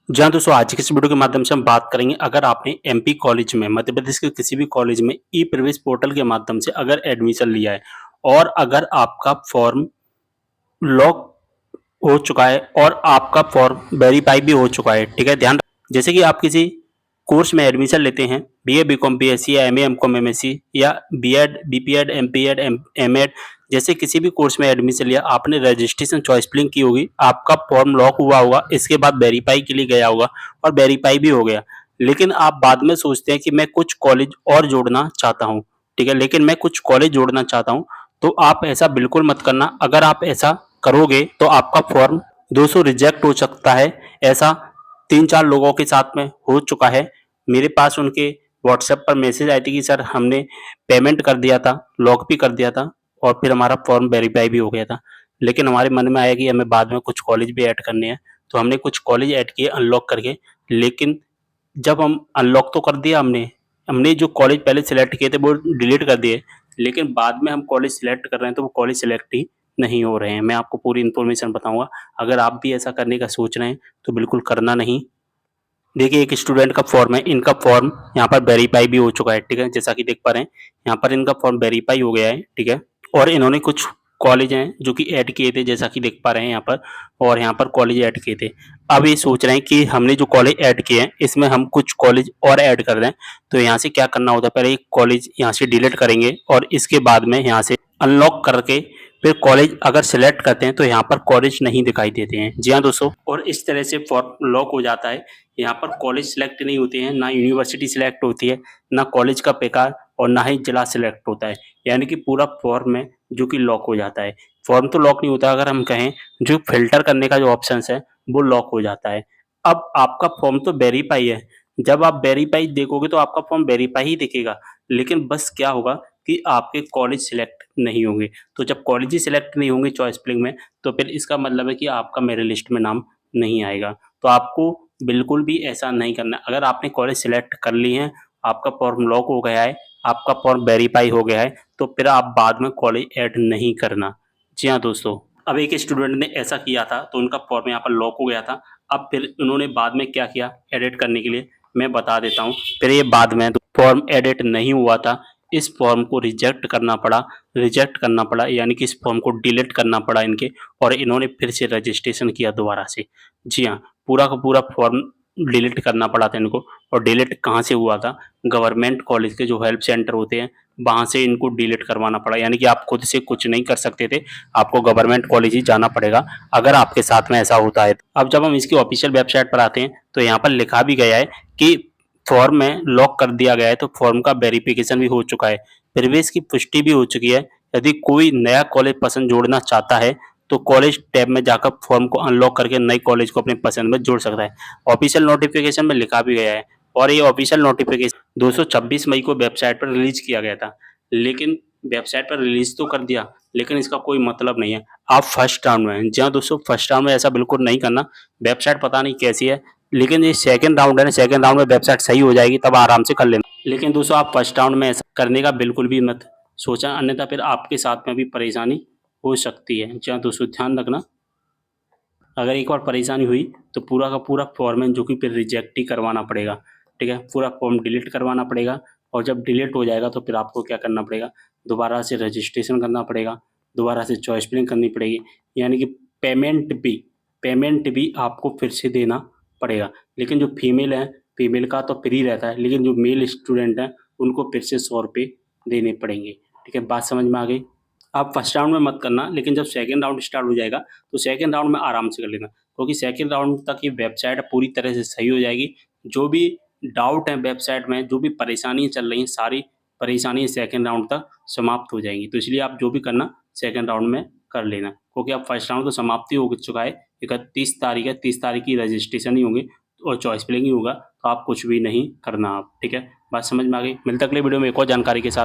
जी हाँ, दोस्तों आज की इस वीडियो के माध्यम से हम बात करेंगे अगर आपने एमपी कॉलेज में मध्य प्रदेश के किसी भी कॉलेज में ई प्रवेश पोर्टल के माध्यम से अगर एडमिशन लिया है और अगर आपका फॉर्म लॉक हो चुका है और आपका फॉर्म वेरीफाई भी हो चुका है, ठीक है? ध्यान जैसे कि आप किसी कोर्स में एडमिशन लेते हैं, बीए, बीकॉम, बीएससी या एमए, एमकॉम, एमएससी या बीएड, बीपीएड, एमपीएड, एमएड जैसे किसी भी कोर्स में एडमिशन लिया, आपने रजिस्ट्रेशन चॉइस फिलिंग की होगी, आपका फॉर्म लॉक हुआ होगा, इसके बाद वेरीफाई के लिए गया होगा और वेरीफाई भी हो गया। लेकिन आप बाद में सोचते हैं कि मैं कुछ कॉलेज और जोड़ना चाहता हूँ, ठीक है? लेकिन मैं कुछ कॉलेज जोड़ना चाहता हूँ, तो आप ऐसा बिल्कुल मत करना। अगर आप ऐसा करोगे तो आपका फॉर्म 200 रिजेक्ट हो सकता है। ऐसा 3-4 लोगों के साथ में हो चुका है। मेरे पास उनके व्हाट्सएप पर मैसेज आई थी कि सर हमने पेमेंट कर दिया था, लॉक भी कर दिया था और फिर हमारा फॉर्म वेरीफाई भी हो गया था। लेकिन हमारे मन में आया कि हमें बाद में कुछ कॉलेज भी ऐड करने हैं, तो हमने कुछ कॉलेज ऐड किए अनलॉक करके। लेकिन जब हम अनलॉक तो कर दिया हमने, हमने जो कॉलेज पहले सेलेक्ट किए थे वो डिलीट कर दिए, लेकिन बाद में हम कॉलेज सेलेक्ट कर रहे हैं तो वो कॉलेज सेलेक्ट ही नहीं हो रहे हैं। मैं आपको पूरी इन्फॉर्मेशन बताऊँगा। अगर आप भी ऐसा करने का सोच रहे हैं तो बिल्कुल करना नहीं। देखिए एक स्टूडेंट का फॉर्म है, इनका फॉर्म यहाँ पर वेरीफाई भी हो चुका है, ठीक है? जैसा कि देख पा रहे हैं, यहाँ पर इनका फॉर्म वेरीफाई हो गया है, ठीक है? और इन्होंने कुछ कॉलेज हैं जो कि ऐड किए थे, जैसा कि देख पा रहे हैं यहाँ पर, और यहाँ पर कॉलेज ऐड किए थे। अब ये सोच रहे हैं कि हमने जो कॉलेज ऐड किए हैं, इसमें हम कुछ कॉलेज और ऐड कर रहे हैं। तो यहाँ से क्या करना होता है, पहले एक कॉलेज यहाँ से डिलीट करेंगे और इसके बाद में यहाँ से अनलॉक करके फिर कॉलेज अगर सेलेक्ट करते हैं तो यहाँ पर कॉलेज नहीं दिखाई देते हैं। जी हाँ दोस्तों, और इस तरह से फॉर्म लॉक हो जाता है। यहाँ पर कॉलेज सिलेक्ट नहीं होते हैं, ना यूनिवर्सिटी सिलेक्ट होती है, ना कॉलेज का प्रकार और ना ही जिला सिलेक्ट होता है। यानी कि पूरा फॉर्म है जो कि लॉक हो जाता है। फॉर्म तो लॉक नहीं होता, अगर हम कहें जो फ़िल्टर करने का जो ऑप्शंस है वो लॉक हो जाता है। अब आपका फॉर्म तो वेरीफाई है, जब आप वेरीफाई देखोगे तो आपका फॉर्म वेरीफाई ही दिखेगा, लेकिन बस क्या होगा कि आपके कॉलेज सिलेक्ट नहीं होंगे। तो जब कॉलेज ही सिलेक्ट नहीं होंगे चॉइस फिलिंग में, तो फिर इसका मतलब है कि आपका मेरिट लिस्ट में नाम नहीं आएगा। तो आपको बिल्कुल भी ऐसा नहीं करना। अगर आपने कॉलेज सिलेक्ट कर ली है, आपका फॉर्म लॉक हो गया है, आपका फॉर्म वेरीफाई हो गया है, तो फिर आप बाद में कॉलेज ऐड नहीं करना। जी हाँ दोस्तों, अब एक स्टूडेंट ने ऐसा किया था तो उनका फॉर्म यहाँ पर लॉक हो गया था। अब फिर उन्होंने बाद में क्या किया एडिट करने के लिए, मैं बता देता हूँ। फिर ये बाद में फॉर्म एडिट नहीं हुआ था, इस फॉर्म को रिजेक्ट करना पड़ा, यानी कि इस फॉर्म को डिलीट करना पड़ा इनके, और इन्होंने फिर से रजिस्ट्रेशन किया दोबारा से। जी हाँ, पूरा का पूरा फॉर्म डिलीट करना पड़ा था इनको। और डिलीट कहाँ से हुआ था, गवर्नमेंट कॉलेज के जो हेल्प सेंटर होते हैं वहाँ से इनको डिलीट करवाना पड़ा। यानी कि आप खुद से कुछ नहीं कर सकते थे, आपको गवर्नमेंट कॉलेज ही जाना पड़ेगा अगर आपके साथ में ऐसा होता है। अब जब हम इसकी ऑफिशियल वेबसाइट पर आते हैं तो यहाँ पर लिखा भी गया है कि फॉर्म में लॉक कर दिया गया है, तो फॉर्म का वेरिफिकेशन भी हो चुका है, प्रवेश की पुष्टि भी हो चुकी है। यदि कोई नया कॉलेज पसंद जोड़ना चाहता है तो कॉलेज टैब में जाकर फॉर्म को अनलॉक करके नए कॉलेज को अपनी पसंद में जोड़ सकता है। ऑफिशियल नोटिफिकेशन में लिखा भी गया है, और ये ऑफिशियल नोटिफिकेशन 226 मई को वेबसाइट पर रिलीज किया गया था। लेकिन वेबसाइट पर रिलीज तो कर दिया, लेकिन इसका कोई मतलब नहीं है। आप फर्स्ट राउंड में हैं। जी हाँ दोस्तों, फर्स्ट राउंड में ऐसा बिल्कुल नहीं करना। वेबसाइट पता नहीं कैसी है, लेकिन ये सेकंड राउंड है ना, सेकंड राउंड में वेबसाइट सही हो जाएगी तब आराम से कर लेना। लेकिन दोस्तों आप फर्स्ट राउंड में ऐसा करने का बिल्कुल भी मत सोचा, अन्यथा फिर आपके साथ में भी परेशानी हो सकती है। जी हाँ दोस्तों, ध्यान रखना। अगर एक बार परेशानी हुई तो पूरा का पूरा फॉर्म है जो कि फिर रिजेक्ट ही करवाना पड़ेगा, ठीक है? पूरा फॉर्म डिलीट करवाना पड़ेगा, और जब डिलीट हो जाएगा तो फिर आपको क्या करना पड़ेगा, दोबारा से रजिस्ट्रेशन करना पड़ेगा, दोबारा से चॉइस फिलिंग करनी पड़ेगी। यानी कि पेमेंट भी आपको फिर से देना पड़ेगा। लेकिन जो फीमेल है, फीमेल का तो फ्री रहता है, लेकिन जो मेल स्टूडेंट हैं उनको फिर से 100 रुपये देने पड़ेंगे, ठीक है? बात समझ में आ गई? आप फर्स्ट राउंड में मत करना, लेकिन जब सेकंड राउंड स्टार्ट हो जाएगा तो सेकंड राउंड में आराम से कर लेना, क्योंकि सेकंड राउंड तक ये वेबसाइट पूरी तरह से सही हो जाएगी। जो भी डाउट है वेबसाइट में, जो भी परेशानियाँ चल रही हैं, सारी परेशानी सेकंड राउंड तक समाप्त हो जाएंगी। तो इसलिए आप जो भी करना सेकंड राउंड में कर लेना, क्योंकि अब फर्स्ट राउंड तो समाप्ति हो चुका है। 31 तारीख है, 30 तारीख की रजिस्ट्रेशन ही होंगे और चॉइस फिलिंग ही होगा, तो आप कुछ भी नहीं करना आप, ठीक है? बात समझ में आ गई? मिलते अगले वीडियो में एक और जानकारी के साथ।